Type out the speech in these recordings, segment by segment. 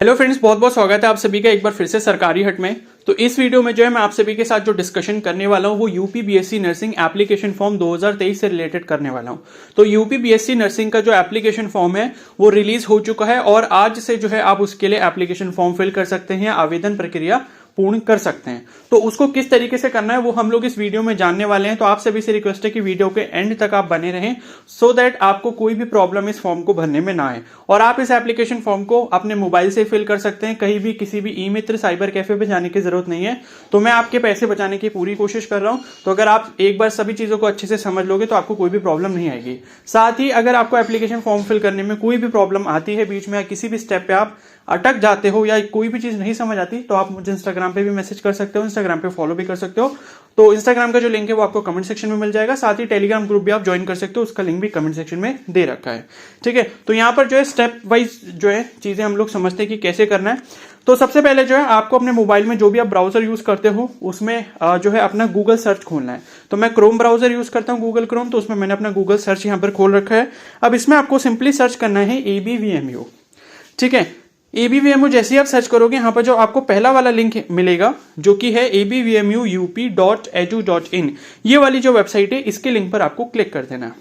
Hello friends, बहुत बहुत स्वागत है आप सभी का एक बार फिर से सरकारी हट में। तो इस वीडियो में जो है मैं आप सभी के साथ जो डिस्कशन करने वाला हूं वो UP BSc nursing application form 2023 से रिलेटेड करने वाला हूं। तो यूपी बीएससी नर्सिंग का जो एप्लीकेशन फॉर्म है वो रिलीज हो चुका है और आज से जो है आप उसके लिए एप्लीकेशन फॉर्म फिल कर सकते हैं, आवेदन प्रक्रिया पूर्ण कर सकते हैं। तो उसको किस तरीके से करना है वो हम लोग इस वीडियो में जानने वाले हैं। तो आप सभी से रिक्वेस्ट है कि वीडियो के एंड तक आप बने रहें सो दैट आपको कोई भी प्रॉब्लम इस फॉर्म को भरने में ना आए। और आप इस एप्लीकेशन फॉर्म को अपने मोबाइल से फिल कर सकते हैं, कहीं भी किसी भी ई मित्र साइबर कैफे पे जाने की जरूरत नहीं है। तो मैं आपके पैसे बचाने की पूरी कोशिश कर रहा हूं। तो अगर आप एक बार सभी चीजों को अच्छे से समझ लोगे तो आपको कोई भी प्रॉब्लम नहीं आएगी। साथ ही अगर आपको एप्लीकेशन फॉर्म फिल करने में कोई भी प्रॉब्लम आती है, बीच में या किसी भी स्टेप पे आप अटक जाते हो या कोई भी चीज नहीं समझ आती, तो आप मुझे इंस्टाग्राम पे भी मैसेज कर सकते हो, इंस्टाग्राम पे फॉलो भी कर सकते हो। तो इंस्टाग्राम का जो लिंक है वो आपको कमेंट सेक्शन में मिल जाएगा। साथ ही टेलीग्राम ग्रुप भी आप ज्वाइन कर सकते हो, उसका लिंक भी कमेंट सेक्शन में दे रखा है। ठीक है, तो यहाँ पर जो है स्टेप वाइज जो है चीजें हम लोग समझते हैं कि कैसे करना है। तो सबसे पहले जो है आपको अपने मोबाइल में जो भी आप ब्राउजर यूज करते हो उसमें जो है अपना गूगल सर्च खोलना है। तो मैं क्रोम ब्राउजर यूज करता हूँ, गूगल क्रोम, तो उसमें मैंने अपना गूगल सर्च यहाँ पर खोल रखा है। अब इसमें आपको सिंपली सर्च करना है ABVMU। ठीक है, ABVMU जैसे ही आप सर्च करोगे यहाँ पर जो आपको पहला वाला लिंक मिलेगा जो कि है abvmuup.edu.in, ये वाली जो वेबसाइट है इसके लिंक पर आपको क्लिक कर देना।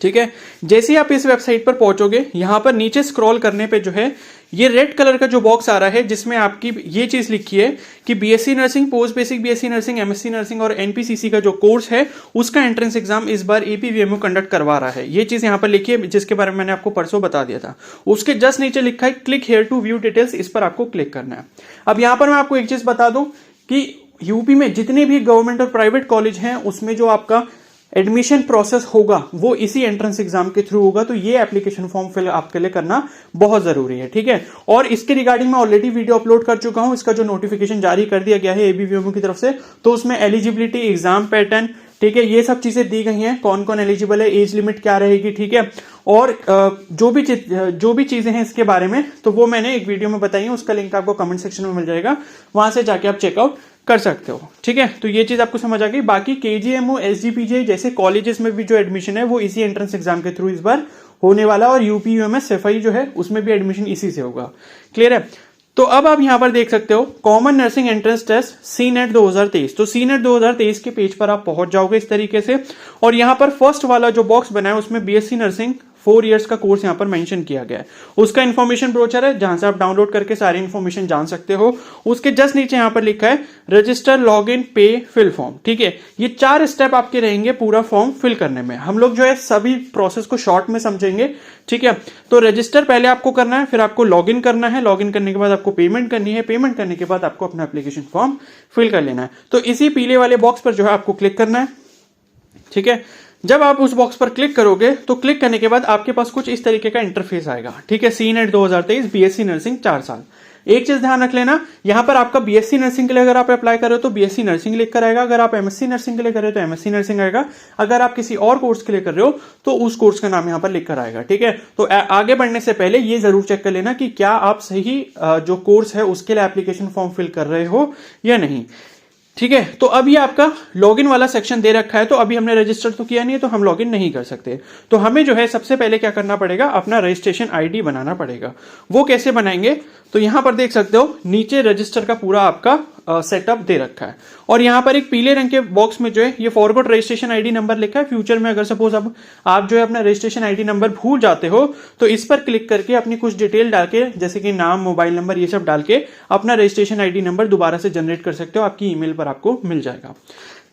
ठीक है, जैसे ही आप इस वेबसाइट पर पहुंचोगे यहां पर नीचे स्क्रॉल करने पे जो है ये रेड कलर का जो बॉक्स आ रहा है जिसमें आपकी ये चीज लिखी है कि BSc nursing, post basic BSc nursing, MSc nursing और एनपीसीसी का जो कोर्स है उसका एंट्रेंस एग्जाम इस बार एपीवीएमयू कंडक्ट करवा रहा है। ये चीज यहां पर लिखी है जिसके बारे में मैंने आपको परसों बता दिया था। उसके जस्ट नीचे लिखा है click here to view details, इस पर आपको क्लिक करना है। अब यहां पर मैं आपको एक चीज बता दूं कि यूपी में जितने भी गवर्नमेंट और प्राइवेट कॉलेज हैं उसमें जो आपका एडमिशन प्रोसेस होगा वो इसी एंट्रेंस एग्जाम के थ्रू होगा। तो ये एप्लीकेशन फॉर्म फिल आपके लिए करना बहुत जरूरी है। ठीक है, और इसके रिगार्डिंग मैं ऑलरेडी वीडियो अपलोड कर चुका हूं, इसका जो नोटिफिकेशन जारी कर दिया गया है एबीवीएमयू की तरफ से, तो उसमें एलिजिबिलिटी, एग्जाम पैटर्न, ठीक है, ये सब चीजें दी गई हैं, कौन कौन एलिजिबल है, एज लिमिट क्या रहेगी, ठीक है, और जो भी चीजें हैं इसके बारे में तो वो मैंने एक वीडियो में बताई है, उसका लिंक आपको कमेंट सेक्शन में मिल जाएगा, वहां से जाके आप चेकआउट कर सकते हो। ठीक है, तो ये चीज आपको समझ आ गई। बाकी केजीएमओ, एसजीपीजे जैसे कॉलेजेस में भी जो एडमिशन है वो इसी एंट्रेंस एग्जाम के थ्रू इस बार होने वाला, और यूपी यूएमएस सफाई जो है उसमें भी एडमिशन इसी से होगा। क्लियर है? तो अब आप यहां पर देख सकते हो common nursing entrance test CENET 2023। तो सीनेट 2023 के पेज पर आप पहुंच जाओगे इस तरीके से, और यहां पर फर्स्ट वाला जो बॉक्स बना है उसमें बीएससी नर्सिंग 4 इयर्स का कोर्स यहां पर मेंशन किया गया है। उसका इन्फॉर्मेशन ब्रोचर है जहां से आप डाउनलोड करके सारी इन्फॉर्मेशन जान सकते हो। उसके जस्ट नीचे यहां पर लिखा है रजिस्टर, लॉग इन, पे, फिल फॉर्म। ठीक है, ये 4 स्टेप आपके रहेंगे पूरा फॉर्म फिल करने में। हम लोग जो है सभी प्रोसेस को शॉर्ट में समझेंगे। ठीक है, तो रजिस्टर पहले आपको करना है, फिर आपको लॉग इन करना है, लॉग इन करने के बाद आपको पेमेंट करनी है, पेमेंट करने के बाद आपको अपना एप्लीकेशन फॉर्म फिल कर लेना है। तो इसी पीले वाले बॉक्स पर जो है आपको क्लिक करना है। ठीक है, जब आप उस बॉक्स पर क्लिक करोगे तो क्लिक करने के बाद आपके पास कुछ इस तरीके का इंटरफेस आएगा। ठीक है, सीनेट 2023 बीएससी नर्सिंग 4 साल। एक चीज ध्यान रख लेना, यहां पर आपका बीएससी नर्सिंग के लिए अगर आप अप्लाई कर रहे हो तो बीएससी नर्सिंग लिख कर आएगा, अगर आप एमएससी नर्सिंग के लिए कर रहे हो तो एमएससी नर्सिंग आएगा, अगर आप किसी और कोर्स के लिए कर रहे हो तो उस कोर्स का नाम यहां पर लिख कर आएगा। ठीक है, तो आगे बढ़ने से पहले ये जरूर चेक कर लेना कि क्या आप सही जो कोर्स है उसके लिए एप्लीकेशन फॉर्म फिल कर रहे हो या नहीं। ठीक है, तो अब ये आपका लॉगिन वाला सेक्शन दे रखा है, तो अभी हमने रजिस्टर तो किया नहीं है तो हम लॉगिन नहीं कर सकते। तो हमें जो है सबसे पहले क्या करना पड़ेगा, अपना रजिस्ट्रेशन आईडी बनाना पड़ेगा। वो कैसे बनाएंगे, तो यहां पर देख सकते हो नीचे रजिस्टर का पूरा आपका सेटअप दे रखा है, और यहां पर एक पीले रंग के बॉक्स में जो है ये फॉरगॉट रजिस्ट्रेशन आईडी नंबर लिखा है। फ्यूचर में अगर सपोज अब आप जो है अपना रजिस्ट्रेशन आईडी नंबर भूल जाते हो तो इस पर क्लिक करके अपनी कुछ डिटेल डाल के, जैसे कि नाम, मोबाइल नंबर, ये सब डाल के अपना रजिस्ट्रेशन आईडी नंबर दोबारा से जनरेट कर सकते हो, आपकी ईमेल पर आपको मिल जाएगा।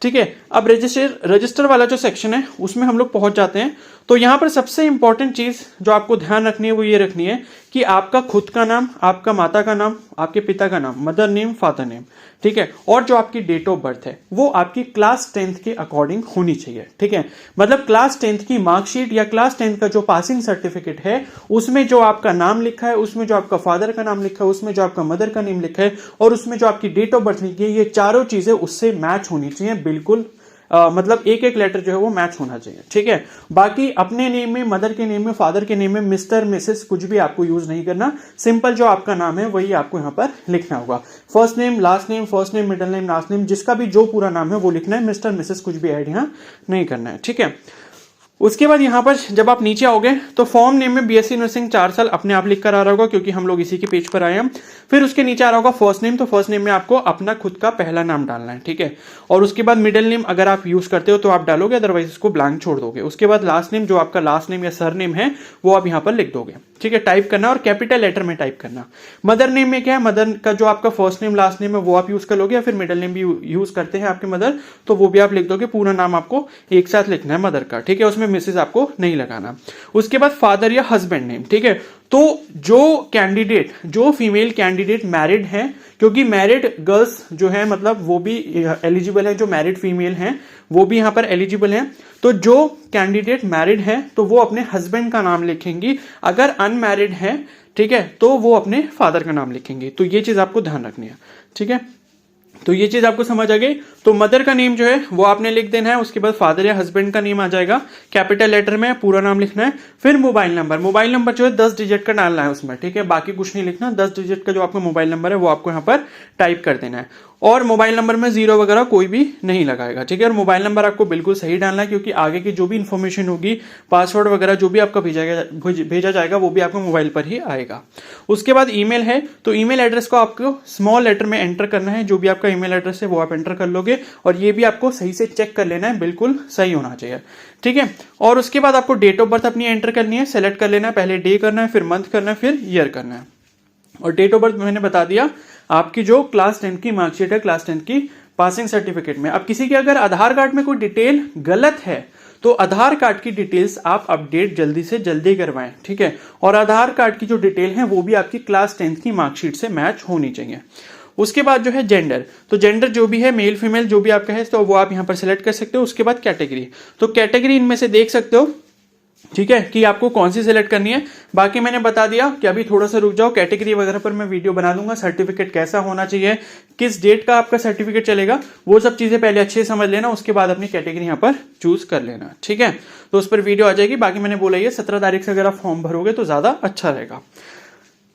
ठीक है, अब रजिस्टर वाला जो सेक्शन है उसमें हम लोग पहुंच जाते हैं। तो यहां पर सबसे इंपॉर्टेंट चीज जो आपको ध्यान रखनी है वो ये रखनी है कि आपका खुद का नाम, आपका माता का नाम, आपके पिता का नाम, मदर नेम, फादर नेम, ठीक है, और जो आपकी डेट ऑफ बर्थ है वो आपकी क्लास 10th के अकॉर्डिंग होनी चाहिए। ठीक है, मतलब क्लास 10th की मार्कशीट या क्लास 10th का जो पासिंग सर्टिफिकेट है उसमें जो आपका नाम लिखा है, उसमें जो आपका फादर का नाम लिखा है, उसमें जो आपका मदर का नेम लिखा है, और उसमें जो आपकी डेट ऑफ बर्थ लिखी है, ये चारों चीजें उससे मैच होनी चाहिए बिल्कुल। मतलब एक एक लेटर जो है वो मैच होना चाहिए। ठीक है, बाकी अपने नेम में, मदर के नेम में, फादर के नेम में मिस्टर, मिसेस कुछ भी आपको यूज नहीं करना। सिंपल जो आपका नाम है वही आपको यहां पर लिखना होगा। First name, last name, first name, middle name, last name, जिसका भी जो पूरा नाम है वो लिखना है। मिस्टर, मिसेस कुछ भी ऐड यहां नहीं करना है। ठीक है, उसके बाद यहाँ पर जब आप नीचे आओगे तो फॉर्म नेम में बीएससी नर्सिंग 4 साल अपने आप लिख कर आ रहा होगा, क्योंकि हम लोग इसी के पेज पर आए हैं। फिर उसके नीचे आ रहा होगा फर्स्ट नेम, तो फर्स्ट नेम में आपको अपना खुद का पहला नाम डालना है, ठीक है। और उसके बाद मिडिल नेम अगर आप यूज करते हो तो आप डालोगे, अदरवाइज इसको ब्लैंक छोड़ दोगे। उसके बाद लास्ट नेम, जो आपका लास्ट नेम या सर नेम है वो आप यहाँ पर लिख दोगे, ठीक है। टाइप करना और कैपिटल लेटर में टाइप करना। मदर नेम में क्या है, मदर का जो आपका फर्स्ट नेम लास्ट नेम है वो आप यूज कर लोगे, या फिर मिडिल नेम भी यूज करते हैं आपके मदर तो वो भी आप लिख दोगे। पूरा नाम आपको एक साथ लिखना है मदर का, ठीक है, उसमें मिसेज आपको नहीं लगाना। उसके बाद फादर या हस्बैंड नेम, ठीक है। तो जो फीमेल कैंडिडेट मैरिड हैं, क्योंकि मैरिड गर्ल्स जो है मतलब वो भी एलिजिबल है, जो मैरिड फीमेल हैं वो भी यहां पर एलिजिबल हैं। तो जो कैंडिडेट मैरिड है तो वो अपने हस्बैंड का नाम लिखेंगी, अगर अनमैरिड है, ठीक है, तो वो अपने फादर का नाम लिखेंगे। तो ये चीज आपको ध्यान रखनी है, ठीक है। तो ये चीज आपको समझ आ गई। तो मदर का नेम जो है वो आपने लिख देना है। उसके बाद फादर या हस्बैंड का नेम आ जाएगा, कैपिटल लेटर में पूरा नाम लिखना है। फिर मोबाइल नंबर जो है 10 डिजिट का डालना है उसमें, ठीक है, बाकी कुछ नहीं लिखना। 10 डिजिट का जो आपका मोबाइल नंबर है वो आपको यहाँ पर टाइप कर देना है। और मोबाइल नंबर में 0 वगैरह कोई भी नहीं लगाएगा, ठीक है। और मोबाइल नंबर आपको बिल्कुल सही डालना है, क्योंकि आगे की जो भी इंफॉर्मेशन होगी, पासवर्ड वगैरह जो भी आपका भेजा जाएगा वो भी आपको मोबाइल पर ही आएगा। उसके बाद ईमेल है, तो ईमेल एड्रेस को आपको स्मॉल लेटर में एंटर करना है। जो भी आपका ईमेल एड्रेस है वो आप एंटर कर लोगे, और ये भी आपको सही से चेक कर लेना है, बिल्कुल सही होना चाहिए, ठीक है। और उसके बाद आपको डेट ऑफ बर्थ अपनी एंटर करनी है, सेलेक्ट कर लेना है। पहले डे करना है, फिर मंथ करना है, फिर ईयर करना है। और डेट ऑफ बर्थ मैंने बता दिया, आपकी जो क्लास 10 की मार्कशीट है, क्लास 10 की पासिंग सर्टिफिकेट में। अब किसी के अगर आधार कार्ड में कोई डिटेल गलत है तो आधार कार्ड की डिटेल्स आप अपडेट जल्दी से जल्दी करवाएं, ठीक है। और आधार कार्ड की जो डिटेल है वो भी आपकी क्लास 10 की मार्कशीट से मैच होनी चाहिए। उसके बाद जो है जेंडर, तो जेंडर जो भी है मेल फीमेल जो भी आपका है तो वो आप यहां पर सिलेक्ट कर सकते हो। उसके बाद कैटेगरी, तो कैटेगरी इनमें से देख सकते हो, ठीक है, कि आपको कौन सी सिलेक्ट करनी है। बाकी मैंने बता दिया कि अभी थोड़ा सा रुक जाओ, कैटेगरी वगैरह पर मैं वीडियो बना दूंगा। सर्टिफिकेट कैसा होना चाहिए, किस डेट का आपका सर्टिफिकेट चलेगा, वो सब चीजें पहले अच्छे से समझ लेना, उसके बाद अपनी कैटेगरी यहाँ पर चूज कर लेना, ठीक है। तो उस पर वीडियो आ जाएगी। बाकी मैंने बोला ये 17 तारीख से अगर आप फॉर्म भरोगे तो ज्यादा अच्छा रहेगा,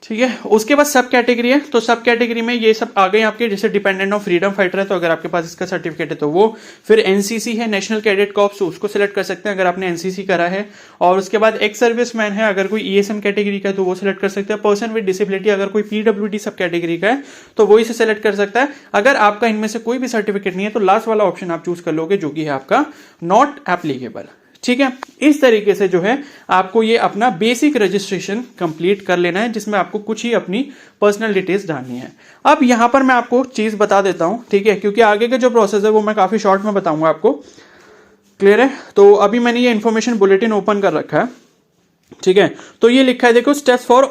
ठीक है। उसके बाद सब कैटेगरी है, तो सब कैटेगरी में ये सब आ गए आपके, जैसे डिपेंडेंट ऑफ फ्रीडम फाइटर है तो अगर आपके पास इसका सर्टिफिकेट है तो वो। फिर एनसीसी है, नेशनल कैडेट कॉर्प्स, तो उसको सिलेक्ट कर सकते हैं अगर आपने एनसीसी करा है। और उसके बाद एक्स सर्विसमैन है, अगर कोई ईएसएम कैटेगरी का है तो वो सिलेक्ट कर सकते हैं। पर्सन विद डिसेबिलिटी, अगर कोई पीडब्ल्यूडी सब कैटेगरी का है तो वो इसे सिलेक्ट कर सकता है। अगर आपका इनमें से कोई भी सर्टिफिकेट नहीं है तो लास्ट वाला ऑप्शन आप चूज कर लोगे, जो कि है आपका नॉट एप्लीकेबल, ठीक है। इस तरीके से जो है आपको ये अपना बेसिक रजिस्ट्रेशन कंप्लीट कर लेना है, जिसमें आपको कुछ ही अपनी पर्सनल डिटेल्स डालनी है। अब यहां पर मैं आपको चीज बता देता हूं, ठीक है, क्योंकि आगे का जो प्रोसेस है वो मैं काफी शॉर्ट में बताऊंगा आपको, क्लियर है। तो अभी मैंने ये इन्फॉर्मेशन बुलेटिन ओपन कर रखा है, ठीक है। तो ये लिखा है देखो, steps for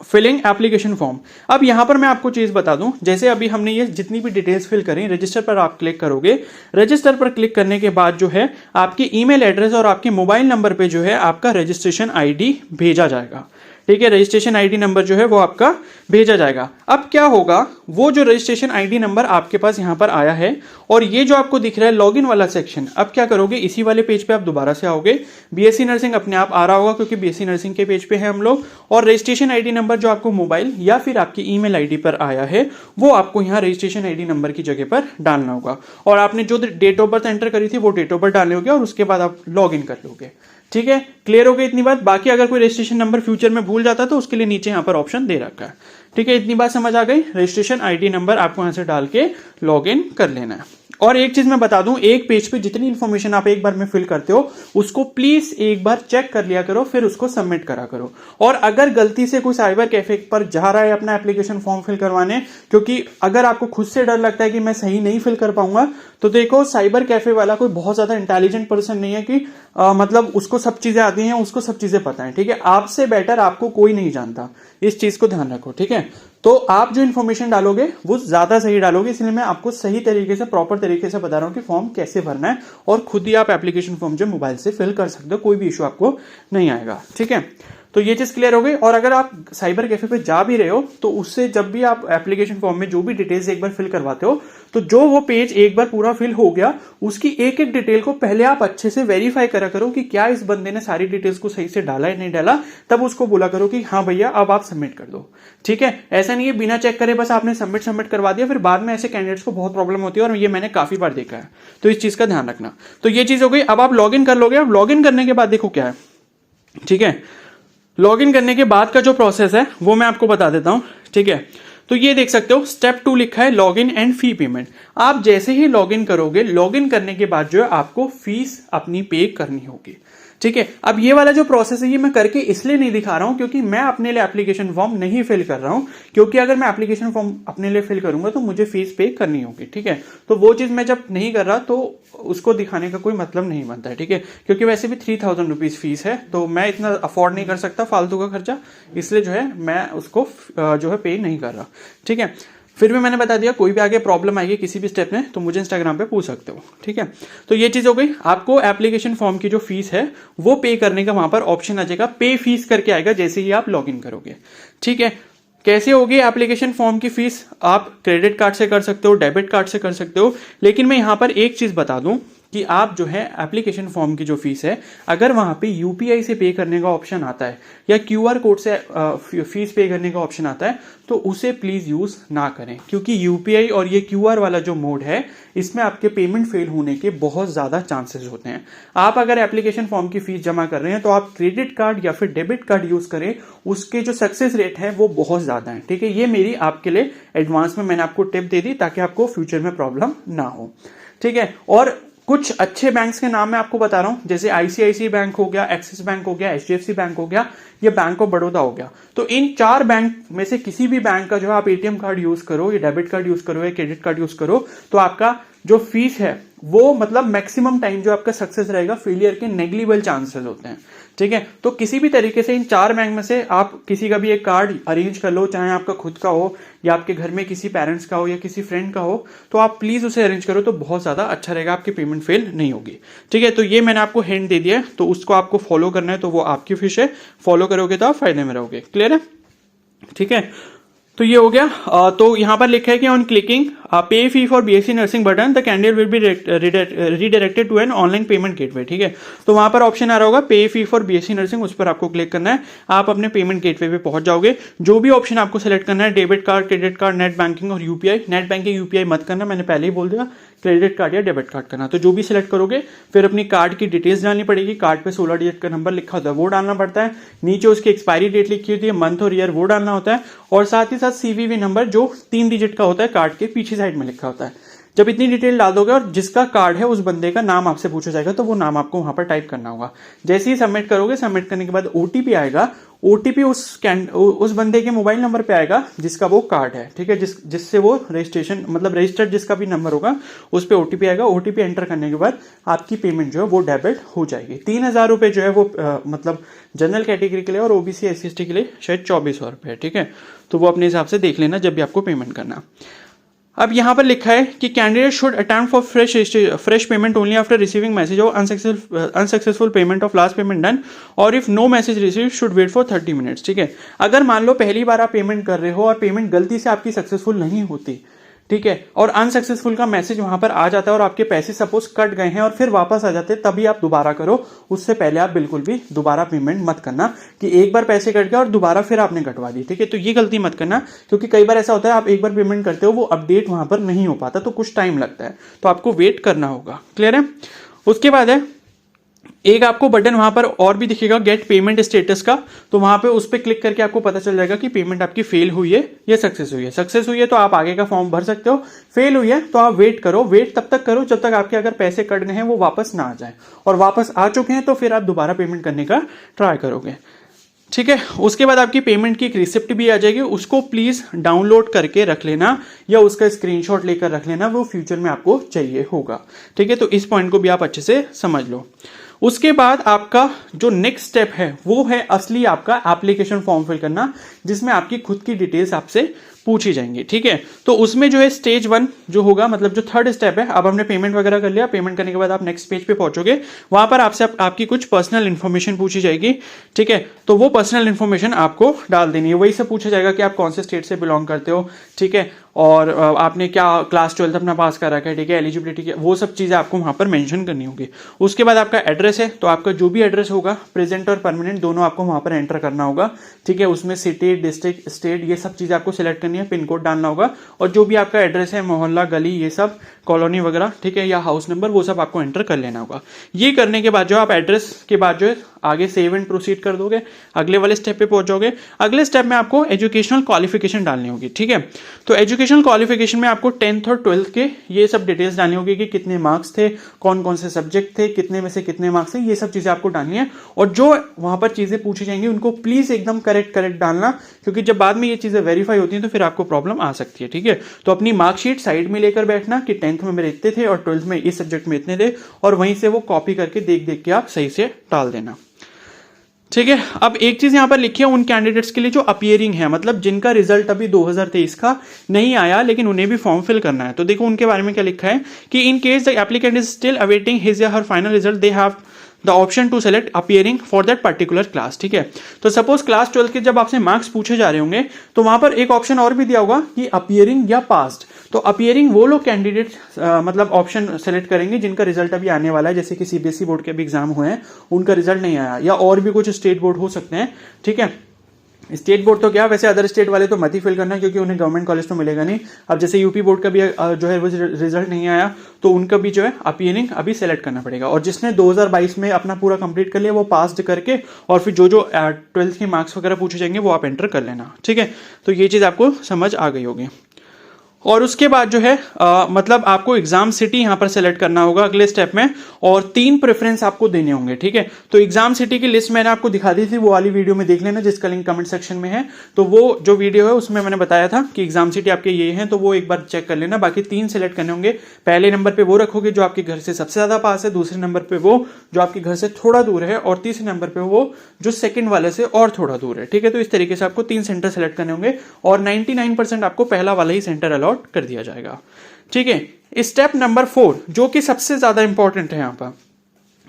filling application form. अब यहां पर मैं आपको चीज बता दूं, जैसे अभी हमने ये जितनी भी डिटेल्स फिल करी, रजिस्टर पर आप क्लिक करोगे। रजिस्टर पर क्लिक करने के बाद जो है आपकी ईमेल एड्रेस और आपके मोबाइल नंबर पे जो है आपका रजिस्ट्रेशन आईडी भेजा जाएगा, ठीक है। रजिस्ट्रेशन आईडी नंबर जो है वो आपका भेजा जाएगा। अब क्या होगा, वो जो रजिस्ट्रेशन आईडी नंबर आपके पास यहां पर आया है और ये जो आपको दिख रहा है लॉगिन वाला सेक्शन, अब क्या करोगे, इसी वाले पेज पे आप दोबारा से आओगे। बीएससी नर्सिंग अपने आप आ रहा होगा, क्योंकि बीएससी नर्सिंग के पेज पे है हम लोग। और रजिस्ट्रेशन आईडी नंबर जो आपको मोबाइल या फिर आपकी ईमेल आईडी पर आया है वो आपको यहाँ रजिस्ट्रेशन आईडी नंबर की जगह पर डालना होगा। और आपने जो डेट ऑफ बर्थ एंटर करी थी वो डेट ऑफ बर्थ डालने होगे, और उसके बाद आप लॉग इन कर लोगे, ठीक है। क्लियर हो गई इतनी बात। बाकी अगर कोई रजिस्ट्रेशन नंबर फ्यूचर में भूल जाता है तो उसके लिए नीचे यहाँ पर ऑप्शन दे रखा है, ठीक है। इतनी बात समझ आ गई। रजिस्ट्रेशन आईडी नंबर आपको यहाँ से डाल के लॉग इन कर लेना है। और एक चीज मैं बता दूं, एक पेज पे जितनी इन्फॉर्मेशन आप एक बार में फिल करते हो उसको प्लीज एक बार चेक कर लिया करो, फिर उसको सबमिट करा करो। और अगर गलती से कोई साइबर कैफे पर जा रहा है अपना एप्लीकेशन फॉर्म फिल करवाने, क्योंकि अगर आपको खुद से डर लगता है कि मैं सही नहीं फिल कर पाऊंगा, तो देखो साइबर कैफे वाला कोई बहुत ज्यादा इंटेलिजेंट पर्सन नहीं है कि मतलब उसको सब चीजें आती हैं, उसको सब चीजें पता है, ठीक है। आपसे बेटर आपको कोई नहीं जानता, इस चीज को ध्यान रखो, ठीक है। तो आप जो इन्फॉर्मेशन डालोगे वो ज्यादा सही डालोगे, इसलिए मैं आपको सही तरीके से प्रॉपर तरीके से बता रहा हूं कि फॉर्म कैसे भरना है। और खुद ही आप एप्लीकेशन फॉर्म जो मोबाइल से फिल कर सकते हो, कोई भी इशू आपको नहीं आएगा, ठीक है। तो ये चीज क्लियर हो गई। और अगर आप साइबर कैफे पे जा भी रहे हो तो उससे जब भी आप एप्लीकेशन फॉर्म में जो भी डिटेल्स एक बार फिल करवाते हो, तो जो वो पेज एक बार पूरा फिल हो गया, उसकी एक एक डिटेल को पहले आप अच्छे से वेरीफाई करा करो कि क्या इस बंदे ने सारी डिटेल्स को सही से डाला है नहीं डाला, तब उसको बोला करो कि हाँ भैया अब आप सबमिट कर दो। ठीक है, ऐसा नहीं है बिना चेक करे बस आपने सबमिट करवा दिया, फिर बाद में ऐसे कैंडिडेट्स को बहुत प्रॉब्लम होती है और ये मैंने काफी बार देखा है, तो इस चीज का ध्यान रखना। तो ये चीज हो गई। अब आप लॉग इन कर लोगे। अब लॉग इन करने के बाद देखो क्या है, ठीक है, लॉग इन करने के बाद का जो प्रोसेस है वो मैं आपको बता देता हूं। ठीक है, तो ये देख सकते हो स्टेप 2 लिखा है log in and fee payment. आप जैसे ही लॉग इन करोगे, लॉग इन करने के बाद जो है आपको फीस अपनी पे करनी होगी। ठीक है, अब ये वाला जो प्रोसेस है ये मैं करके इसलिए नहीं दिखा रहा हूं क्योंकि मैं अपने लिए एप्लीकेशन फॉर्म नहीं फिल कर रहा हूं, क्योंकि अगर मैं एप्लीकेशन फॉर्म अपने लिए फिल करूंगा तो मुझे फीस पे करनी होगी। ठीक है, तो वो चीज मैं जब नहीं कर रहा तो उसको दिखाने का कोई मतलब नहीं बनता है। ठीक है, क्योंकि वैसे भी 3000 रुपीज फीस है, तो मैं इतना अफोर्ड नहीं कर सकता फालतू का खर्चा, इसलिए जो है मैं उसको जो है पे नहीं कर रहा। ठीक है, फिर भी मैंने बता दिया, कोई भी आगे प्रॉब्लम आएगी किसी भी स्टेप में तो मुझे इंस्टाग्राम पे पूछ सकते हो। ठीक है, तो ये चीज हो गई। आपको एप्लीकेशन फॉर्म की जो फीस है वो पे करने का वहां पर ऑप्शन आ जाएगा, पे फीस करके आएगा जैसे ही आप लॉग इन करोगे। ठीक है, कैसे होगी एप्लीकेशन फॉर्म की फीस? आप क्रेडिट कार्ड से कर सकते हो, डेबिट कार्ड से कर सकते हो, लेकिन मैं यहां पर एक चीज बता दूं कि आप जो है एप्लीकेशन फॉर्म की जो फीस है, अगर वहां पे यूपीआई से पे करने का ऑप्शन आता है या क्यूआर कोड से फीस पे करने का ऑप्शन आता है, तो उसे प्लीज यूज ना करें, क्योंकि यूपीआई और ये क्यूआर वाला जो मोड है इसमें आपके पेमेंट फेल होने के बहुत ज्यादा चांसेस होते हैं। आप अगर एप्लीकेशन फॉर्म की फीस जमा कर रहे हैं तो आप क्रेडिट कार्ड या फिर डेबिट कार्ड यूज करें, उसके जो सक्सेस रेट है वो बहुत ज्यादा है। ठीक है, ये मेरी आपके लिए एडवांस में मैंने आपको टिप दे दी ताकि आपको फ्यूचर में प्रॉब्लम ना हो। ठीक है, और कुछ अच्छे बैंक्स के नाम मैं आपको बता रहा हूं, जैसे आईसीआईसी बैंक हो गया, एक्सिस बैंक हो गया, एचडीएफसी बैंक हो गया, ये बैंक ऑफ बड़ौदा हो गया। तो इन 4 बैंक में से किसी भी बैंक का जो है आप एटीएम कार्ड यूज करो या डेबिट कार्ड यूज करो या क्रेडिट कार्ड यूज करो, तो आपका जो फीस है वो मतलब मैक्सिमम टाइम जो आपका सक्सेस रहेगा, फेलियर के नेग्लिजिबल चांसेस होते हैं। ठीक है, तो किसी भी तरीके से इन 4 बैंक में से आप किसी का भी एक कार्ड अरेंज कर लो, चाहे आपका खुद का हो या आपके घर में किसी पेरेंट्स का हो या किसी फ्रेंड का हो, तो आप प्लीज उसे अरेंज करो, तो बहुत ज्यादा अच्छा रहेगा, आपकी पेमेंट फेल नहीं होगी। ठीक है, तो ये मैंने आपको हिंट दे दिया है, तो उसको आपको फॉलो करना है, तो वो आपकी फिश है, फॉलो करोगे तो आप फायदे में रहोगे। क्लियर है? ठीक है, तो ये हो गया। तो यहां पर लिखा है कि on clicking pay fee for BSc nursing button the candidate will be redirected to an online payment gateway. ठीक है, तो वहां पर ऑप्शन आ रहा होगा पे फी फॉर बीएससी नर्सिंग, उस पर आपको क्लिक करना है, आप अपने पेमेंट गेटवे पे पहुंच जाओगे। जो भी ऑप्शन आपको सेलेक्ट करना है, debit card, credit card, net banking और यूपीआई। नेट बैंकिंग यूपीआई मत करना, मैंने पहले ही बोल दिया, क्रेडिट कार्ड या डेबिट कार्ड करना। तो जो भी सिलेक्ट करोगे फिर अपनी कार्ड की डिटेल्स डालनी पड़ेगी, कार्ड पे 16 डिजिट का नंबर लिखा होता है वो डालना पड़ता है, नीचे उसकी एक्सपायरी डेट लिखी होती है, मंथ और ईयर वो डालना होता है, और साथ ही साथ सीवीवी नंबर जो 3 डिजिट का होता है कार्ड के पीछे साइड में लिखा होता है। जब इतनी डिटेल डाल दोगे और जिसका कार्ड है उस बंदे का नाम आपसे पूछा जाएगा, तो वो नाम आपको वहां पर टाइप करना होगा। जैसे ही सबमिट करोगे, सबमिट करने के बाद ओटीपी आएगा, ओटीपी उस बंदे के मोबाइल नंबर पे आएगा जिसका वो कार्ड है। ठीक है, जिससे वो रजिस्ट्रेशन मतलब रजिस्टर्ड जिसका भी नंबर होगा उस पे ओटीपी आएगा। ओटीपी एंटर करने के बाद आपकी पेमेंट जो है वो डेबिट हो जाएगी। 3000 रुपए जो है वो मतलब जनरल कैटेगरी के लिए और ओबीसी एससी एसटी के लिए शायद 2400 रुपए है। ठीक है, तो वो अपने हिसाब से देख लेना जब भी आपको पेमेंट करना। अब यहां पर लिखा है कि candidate should attempt for fresh payment only after receiving message और unsuccessful payment of last payment done, और if no message receive should wait for 30 minutes. ठीक है, अगर मान लो पहली बार आप पेमेंट कर रहे हो और पेमेंट गलती से आपकी सक्सेसफुल नहीं होती, ठीक है, और अनसक्सेसफुल का मैसेज वहां पर आ जाता है और आपके पैसे सपोज कट गए हैं और फिर वापस आ जाते हैं, तभी आप दोबारा करो। उससे पहले आप बिल्कुल भी दोबारा पेमेंट मत करना कि एक बार पैसे कट गए और दोबारा फिर आपने कटवा दी। ठीक है, तो ये गलती मत करना, क्योंकि कई बार ऐसा होता है आप एक बार पेमेंट करते हो वो अपडेट वहां पर नहीं हो पाता, तो कुछ टाइम लगता है, तो आपको वेट करना होगा। क्लियर है? उसके बाद है एक आपको बटन वहां पर और भी दिखेगा गेट पेमेंट स्टेटस का, तो वहां पे उस पर क्लिक करके आपको पता चल जाएगा कि पेमेंट आपकी फेल हुई है या सक्सेस हुई है। सक्सेस हुई है तो आप आगे का फॉर्म भर सकते हो, फेल हुई है तो आप वेट करो। वेट तब तक करो जब तक आपके अगर पैसे कट गए हैं वो वापस ना आ जाए, और वापस आ चुके हैं तो फिर आप दोबारा पेमेंट करने का ट्राई करोगे। ठीक है, उसके बाद आपकी पेमेंट की एक रिसिप्ट भी आ जाएगी, उसको प्लीज डाउनलोड करके रख लेना या उसका स्क्रीनशॉट लेकर रख लेना, वो फ्यूचर में आपको चाहिए होगा। ठीक है, तो इस पॉइंट को भी आप अच्छे से समझ लो। उसके बाद आपका जो नेक्स्ट स्टेप है वो है असली आपका एप्लीकेशन फॉर्म फिल करना, जिसमें आपकी खुद की डिटेल्स आपसे पूछी जाएंगी। ठीक है, तो उसमें जो है स्टेज 1 जो होगा, मतलब जो थर्ड स्टेप है, अब हमने पेमेंट वगैरह कर लिया, पेमेंट करने के बाद आप नेक्स्ट पेज पे पहुंचोगे, वहां पर आपसे आपकी कुछ पर्सनल इन्फॉर्मेशन पूछी जाएगी। ठीक है, तो वो पर्सनल इन्फॉर्मेशन आपको डाल देनी है। वही से पूछा जाएगा कि आप कौन से स्टेट से बिलोंग करते हो, ठीक है, और आपने क्या क्लास 12 अपना पास कर रखा है, ठीक है, एलिजिबिलिटी की, वो सब चीज़ें आपको वहाँ पर मेंशन करनी होगी। उसके बाद आपका एड्रेस है, तो आपका जो भी एड्रेस होगा प्रेजेंट और परमानेंट दोनों आपको वहाँ पर एंटर करना होगा। ठीक है, उसमें सिटी, डिस्ट्रिक्ट, स्टेट, ये सब चीज़ें आपको सिलेक्ट करनी है, पिन कोड डालना होगा, और जो भी आपका एड्रेस है, मोहल्ला, गली, ये सब, कॉलोनी वगैरह, ठीक है, या हाउस नंबर, वो सब आपको एंटर कर लेना होगा। ये करने के बाद जो आप एड्रेस के बाद जो है आगे सेव एंड प्रोसीड कर दोगे, अगले वाले स्टेप पे पहुंच जाओगे। अगले स्टेप में आपको एजुकेशनल क्वालिफिकेशन डालनी होगी। ठीक है, तो एजुकेशनल क्वालिफिकेशन में आपको 10th और 12th के ये सब डिटेल्स डालनी होगी कि कितने मार्क्स थे, कौन कौन से सब्जेक्ट थे, कितने में से कितने मार्क्स थे, ये सब चीजें आपको डालनी है। और जो वहां पर चीजें पूछी जाएंगी उनको प्लीज एकदम करेक्ट डालना, क्योंकि जब बाद में ये चीजें वेरीफाई होती हैं तो फिर आपको प्रॉब्लम आ सकती है। ठीक है, तो अपनी मार्कशीट साइड में लेकर बैठना कि 10th में मेरे इतने थे और 12th में इस सब्जेक्ट में इतने थे, और वहीं से वो कॉपी करके देख देख के आप सही से डाल देना। ठीक है, अब एक चीज यहां पर लिखी है उन कैंडिडेट्स के लिए जो अपीयरिंग है, मतलब जिनका रिजल्ट अभी 2023 का नहीं आया लेकिन उन्हें भी फॉर्म फिल करना है। तो देखो उनके बारे में क्या लिखा है कि in case the applicant is still awaiting his या her final result, they have the option to select appearing for that particular class. ठीक है, तो सपोज क्लास 12 के जब आपसे मार्क्स पूछे जा रहे होंगे तो वहां पर एक ऑप्शन और भी दिया होगा कि अपीयरिंग या पास्ड। तो अपीयरिंग वो लोग कैंडिडेट मतलब ऑप्शन सेलेक्ट करेंगे जिनका रिजल्ट अभी आने वाला है, जैसे कि सीबीएसई बोर्ड के भी एग्जाम हुए हैं, उनका रिजल्ट नहीं आया, या और भी कुछ स्टेट बोर्ड हो सकते हैं। ठीक है, स्टेट बोर्ड तो क्या, वैसे अदर स्टेट वाले तो मत ही फिल करना क्योंकि उन्हें गवर्नमेंट कॉलेज तो मिलेगा नहीं। अब जैसे यूपी बोर्ड का भी जो है वो रिजल्ट नहीं आया तो उनका भी जो है अपीयरिंग अभी सेलेक्ट करना पड़ेगा। और जिसने 2022 में अपना पूरा कंप्लीट कर लिया वो पास्ड करके, और फिर जो जो 12th के मार्क्स वगैरह पूछे जाएंगे वो आप एंटर कर लेना। ठीक है, तो ये चीज़ आपको समझ आ गई होगी। और उसके बाद जो है मतलब आपको एग्जाम सिटी यहां पर सेलेक्ट करना होगा अगले स्टेप में, और 3 प्रेफरेंस आपको देने होंगे। ठीक है, तो एग्जाम सिटी की लिस्ट मैंने आपको दिखा दी थी, वो वाली वीडियो में देख लेना जिसका लिंक कमेंट सेक्शन में है। तो वो जो वीडियो है उसमें मैंने बताया था कि एग्जाम सिटी आपके ये हैं, तो वो एक बार चेक कर लेना। बाकी 3 सेलेक्ट करने होंगे। पहले नंबर पे वो रखोगे जो आपके घर से सबसे ज्यादा पास है, दूसरे नंबर पे वो जो आपके घर से थोड़ा दूर है, और तीसरे नंबर पे वो जो सेकंड वाले से और थोड़ा दूर है। ठीक है, तो इस तरीके से आपको 3 सेंटर सेलेक्ट करने होंगे, और 99% आपको पहला वाला ही सेंटर अलॉट कर दिया जाएगा। ठीक है, स्टेप नंबर 4 जो कि सबसे ज्यादा इंपॉर्टेंट है यहां पर,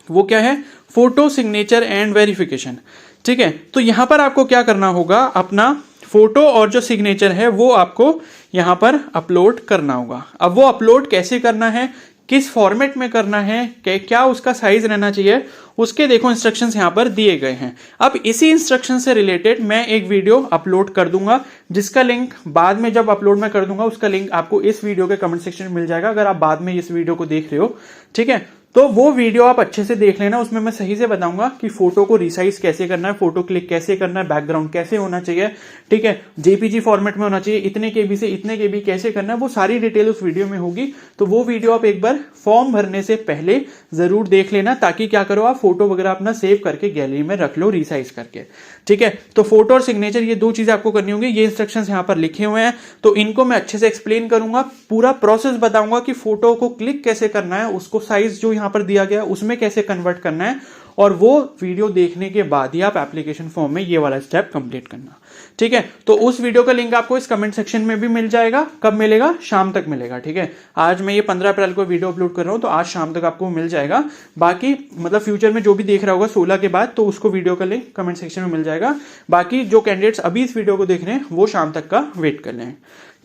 वो क्या है, फोटो सिग्नेचर एंड वेरिफिकेशन। ठीक है, तो यहां पर आपको क्या करना होगा, अपना फोटो और जो सिग्नेचर है वो आपको यहां पर अपलोड करना होगा। अब वो अपलोड कैसे करना है, किस फॉर्मेट में करना है, क्या उसका साइज रहना चाहिए, उसके देखो इंस्ट्रक्शंस यहां पर दिए गए हैं। अब इसी इंस्ट्रक्शन से रिलेटेड मैं एक वीडियो अपलोड कर दूंगा, जिसका लिंक बाद में जब अपलोड मैं कर दूंगा उसका लिंक आपको इस वीडियो के कमेंट सेक्शन में मिल जाएगा, अगर आप बाद में इस वीडियो को देख रहे हो। ठीक है, तो वो वीडियो आप अच्छे से देख लेना, उसमें मैं सही से बताऊंगा कि फोटो को रिसाइज कैसे करना है, फोटो क्लिक कैसे करना है, बैकग्राउंड कैसे होना चाहिए। ठीक है, जेपीजी फॉर्मेट में होना चाहिए, इतने केबी से इतने केबी कैसे करना है, वो सारी डिटेल उस वीडियो में होगी। तो वो वीडियो आप एक बार फॉर्म भरने से पहले जरूर देख लेना, ताकि क्या करो आप फोटो वगैरह अपना सेव करके गैलरी में रख लो रिसाइज करके। ठीक है, तो फोटो और सिग्नेचर ये 2 चीजें आपको करनी होंगी। ये इंस्ट्रक्शंस यहां पर लिखे हुए हैं, तो इनको मैं अच्छे से एक्सप्लेन करूंगा, पूरा प्रोसेस बताऊंगा कि फोटो को क्लिक कैसे करना है, उसको साइज जो यहां पर दिया गया है उसमें कैसे कन्वर्ट करना है, और वो वीडियो देखने के बाद ही आप एप्लीकेशन फॉर्म में ये वाला स्टेप कंप्लीट करना। ठीक है, तो उस वीडियो का लिंक आपको इस कमेंट सेक्शन में भी मिल जाएगा। कब मिलेगा, शाम तक मिलेगा। ठीक है, आज मैं ये 15 अप्रैल को वीडियो अपलोड कर रहा हूं, तो आज शाम तक आपको मिल जाएगा। बाकी मतलब फ्यूचर में जो भी देख रहा होगा 16 के बाद, तो उसको वीडियो का लिंक कमेंट सेक्शन में मिल जाएगा। बाकी जो कैंडिडेट्स अभी इस वीडियो को देख रहे हैं वो शाम तक का वेट कर लें।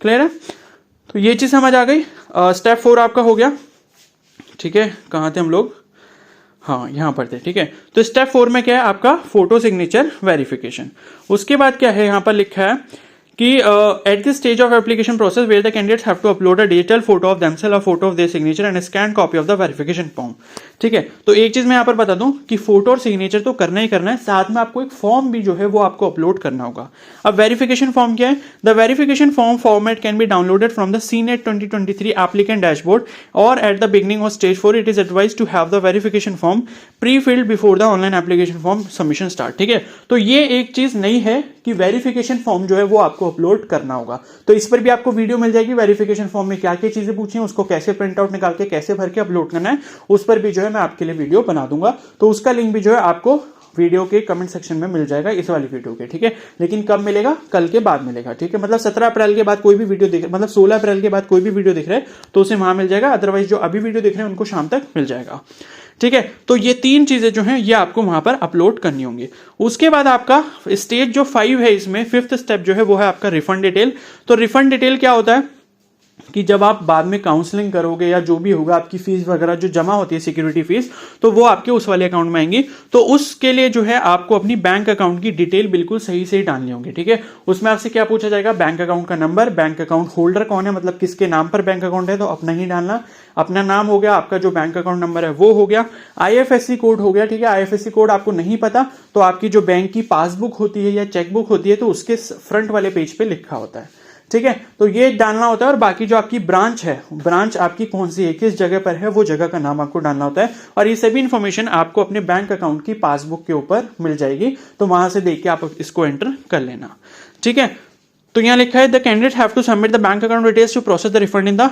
क्लियर है, तो ये चीज समझ आ गई। स्टेप 4 आपका हो गया। ठीक है, कहां थे हम लोग, हाँ यहां पर थे। ठीक है, तो स्टेप 4 में क्या है आपका फोटो सिग्नेचर वेरिफिकेशन। उसके बाद क्या है, यहां पर लिखा है कि at this stage of application process where the candidates have to upload a digital photo of themselves, a photo of their signature and scan copy of the verification form. ठीक है, तो एक चीज मैं यहां पर बता दूं कि फोटो और सिग्नेचर तो करना ही करना है, साथ में आपको एक फॉर्म भी जो है वो आपको अपलोड करना होगा। अब वेरिफिकेशन फॉर्म क्या है, the verification form format can be downloaded from the CNET 2023 applicant dashboard, और at the beginning of stage 4 it is advise to have the verification form pre filled before the online application form submission start. ठीक है, तो ये एक चीज नहीं है कि वेरिफिकेशन फॉर्म जो है वो आपको अपलोड करना होगा। तो इस पर भी आपको वीडियो मिल जाएगी, वेरिफिकेशन फॉर्म में क्या क्या चीजें पूछी हैं, उसको कैसे प्रिंट आउट निकाल के कैसे भर के अपलोड करना है, उस पर भी जो है मैं आपके लिए वीडियो बना दूंगा। तो उसका लिंक भी जो है आपको वीडियो के कमेंट सेक्शन में मिल जाएगा, इस वाली वीडियो के, ठीक है। लेकिन कब मिलेगा? कल के बाद मिलेगा, ठीक है। मतलब 17 अप्रैल के बाद कोई भी वीडियो देख, मतलब 16 अप्रैल के बाद कोई भी वीडियो दिख रहा है तो उसे वहां मिल जाएगा, अदरवाइज जो अभी वीडियो देख रहे हैं उनको शाम तक मिल जाएगा, ठीक है। तो ये 3 चीजें जो हैं ये आपको वहां पर अपलोड करनी होंगी। उसके बाद आपका स्टेज जो 5 है, इसमें 5th स्टेप जो है वो है आपका रिफंड डिटेल। तो रिफंड डिटेल क्या होता है कि जब आप बाद में काउंसलिंग करोगे या जो भी होगा, आपकी फीस वगैरह जो जमा होती है सिक्योरिटी फीस, तो वो आपके उस वाले अकाउंट में आएंगी। तो उसके लिए जो है आपको अपनी बैंक अकाउंट की डिटेल बिल्कुल सही से डालनी होगी, ठीक है। उसमें आपसे क्या पूछा जाएगा? बैंक अकाउंट का नंबर, बैंक अकाउंट होल्डर कौन है, मतलब किसके नाम पर बैंक अकाउंट है, तो अपना ही डालना, अपना नाम हो गया, आपका जो बैंक अकाउंट नंबर है वो हो गया, IFSC कोड हो गया, ठीक है। IFSC कोड आपको नहीं पता तो आपकी जो बैंक की पासबुक होती है या चेकबुक होती है तो उसके फ्रंट वाले पेज पे लिखा होता है, ठीक है। तो ये डालना होता है। और बाकी जो आपकी ब्रांच है, ब्रांच आपकी कौन सी है, किस जगह पर है, वो जगह का नाम आपको डालना होता है। और ये सभी इंफॉर्मेशन आपको अपने बैंक अकाउंट की पासबुक के ऊपर मिल जाएगी, तो वहां से देख के आप इसको एंटर कर लेना, ठीक है। तो यहाँ लिखा है the candidate have to submit the bank account details to process the refund in the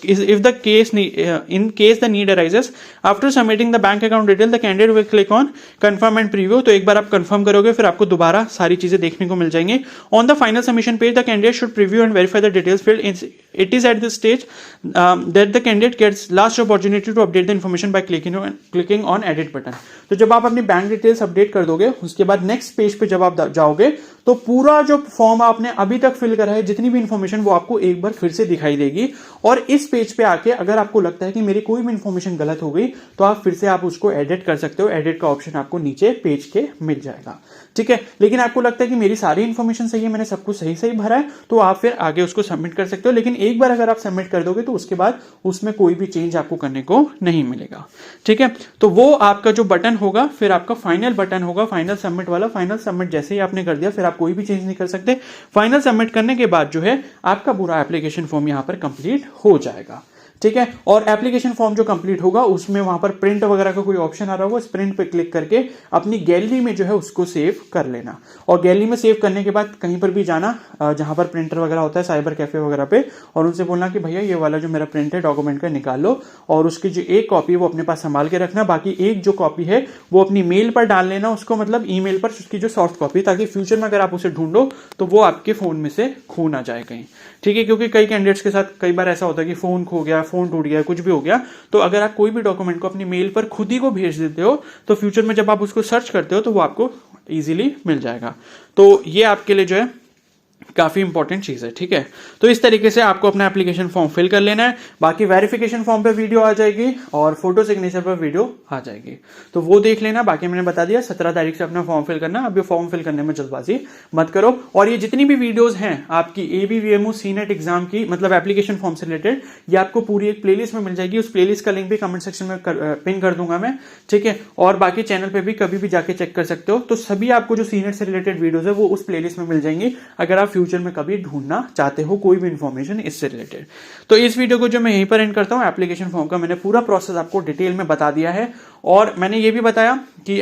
if the case in case the need arises after submitting the bank account detail the candidate will click on confirm and preview. तो एक बार आप confirm करोगे फिर आपको दोबारा सारी चीजें देखने को मिल जाएंगी। On the final submission page the candidate should preview and verify the details field. It is at this stage that the candidate gets last opportunity to update the information by clicking on edit button. तो जब आप अपनी bank details update कर दोगे उसके बाद next page पे जब आप जाओगे तो पूरा जो फॉर्म आपने अभी तक फिल करा है, जितनी भी इंफॉर्मेशन, वो आपको एक बार फिर से दिखाई देगी। और इस पेज पे आके अगर आपको लगता है कि मेरी कोई भी इंफॉर्मेशन गलत हो गई तो आप फिर से आप उसको एडिट कर सकते हो। एडिट का ऑप्शन आपको नीचे पेज के मिल जाएगा, ठीक है। लेकिन आपको लगता है कि मेरी सारी इंफॉर्मेशन सही है, मैंने सब कुछ सही सही भरा है, तो आप फिर आगे उसको सबमिट कर सकते हो। लेकिन एक बार अगर आप सबमिट कर दोगे तो उसके बाद उसमें कोई भी चेंज आपको करने को नहीं मिलेगा, ठीक है। तो वो आपका जो बटन होगा फिर आपका फाइनल बटन होगा, फाइनल सबमिट वाला। फाइनल सबमिट जैसे ही आपने कर दिया फिर आप कोई भी चेंज नहीं कर सकते। फाइनल सबमिट करने के बाद जो है आपका पूरा एप्लीकेशन फॉर्म यहां पर कंप्लीट हो जाएगा, ठीक है। और एप्लीकेशन फॉर्म जो कंप्लीट होगा उसमें वहां पर प्रिंट वगैरह का कोई ऑप्शन आ रहा होगा, उस प्रिंट पे क्लिक करके अपनी गैलरी में जो है उसको सेव कर लेना। और गैलरी में सेव करने के बाद कहीं पर भी जाना जहां पर प्रिंटर वगैरह होता है, साइबर कैफे वगैरह पे, और उनसे बोलना कि भैया ये वाला जो मेरा प्रिंट है डॉक्यूमेंट का निकाल लो, और उसकी जो एक कॉपी है वो अपने पास संभाल के रखना, बाकी एक जो कॉपी है वो अपनी मेल पर डाल लेना उसको, मतलब ईमेल पर उसकी जो सॉफ्ट कॉपी, ताकि फ्यूचर में अगर आप उसे ढूंढो तो वो आपके फोन में से खो ना जाए कहीं, ठीक है। क्योंकि कई कैंडिडेट्स के साथ कई बार ऐसा होता है कि फोन खो गया, फोन टूट गया, कुछ भी हो गया, तो अगर आप कोई भी डॉक्यूमेंट को अपनी मेल पर खुद ही को भेज देते हो तो फ्यूचर में जब आप उसको सर्च करते हो तो वो आपको इजीली मिल जाएगा। तो ये आपके लिए जो है काफी इंपॉर्टेंट चीज है, ठीक है। तो इस तरीके से आपको अपना एप्लीकेशन फॉर्म फिल कर लेना है। बाकी वेरिफिकेशन फॉर्म पे वीडियो आ जाएगी और फोटो सिग्नेचर पर वीडियो आ जाएगी, तो वो देख लेना। बाकी मैंने बता दिया 17 तारीख से अपना फॉर्म फिल करना। अभी फॉर्म फिल करने में जल्दबाजी मत करो। और ये जितनी भी वीडियोस हैं आपकी ABVMO CNET एग्जाम की, मतलब एप्लीकेशन फॉर्म से रिलेटेड, ये आपको पूरी एक प्लेलिस्ट में मिल जाएगी। उस प्लेलिस्ट का लिंक भी कमेंट सेक्शन में पिन कर दूंगा मैं, ठीक है। और बाकी चैनल पे भी कभी भी जाके चेक कर सकते हो। तो सभी आपको जो CNET से रिलेटेड वीडियोस है वो उस प्लेलिस्ट में मिल जाएंगी, अगर आप फ्यूचर में कभी ढूंढना चाहते हो कोई भी इंफॉर्मेशन इससे रिलेटेड। तो इस वीडियो को जो मैं यहीं पर एंड करता हूं, एप्लीकेशन फॉर्म का मैंने पूरा प्रोसेस आपको डिटेल में बता दिया है। और मैंने ये भी बताया कि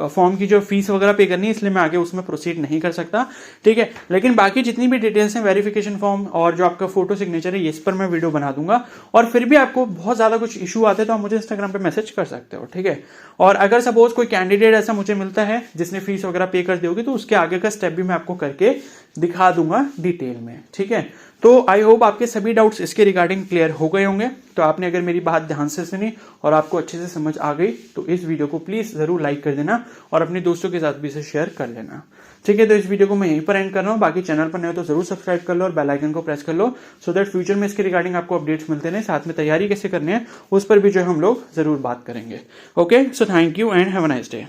फॉर्म की जो फीस वगैरह पे करनी है, इसलिए मैं आगे उसमें प्रोसीड नहीं कर सकता, ठीक है। लेकिन बाकी जितनी भी डिटेल्स हैं वेरिफिकेशन फॉर्म और जो आपका फोटो सिग्नेचर है, इस पर मैं वीडियो बना दूंगा। और फिर भी आपको बहुत ज्यादा कुछ इशू आते हैं तो आप मुझे इंस्टाग्राम पे मैसेज कर सकते हो, ठीक है। और अगर सपोज कोई कैंडिडेट ऐसा मुझे मिलता है जिसने फीस वगैरह पे कर दी होगी तो उसके आगे का स्टेप भी मैं आपको करके दिखा दूंगा डिटेल में, ठीक है। तो आई होप आपके सभी डाउट्स इसके रिगार्डिंग क्लियर हो गए होंगे। तो आपने अगर मेरी बात ध्यान से सुनी और आपको अच्छे से समझ आ गई तो इस वीडियो को प्लीज जरूर लाइक कर देना और अपने दोस्तों के साथ भी इसे शेयर कर लेना, ठीक है। तो इस वीडियो को मैं यहीं पर एंड कर रहा हूँ। बाकी चैनल पर नए हो तो जरूर सब्सक्राइब कर लो और बेल आइकन को प्रेस कर लो, सो दैट फ्यूचर में इसके रिगार्डिंग आपको अपडेट्स मिलते रहे। साथ में तैयारी कैसे करनी है उस पर भी जो हम लोग जरूर बात करेंगे। Okay, so thank you and have a nice day.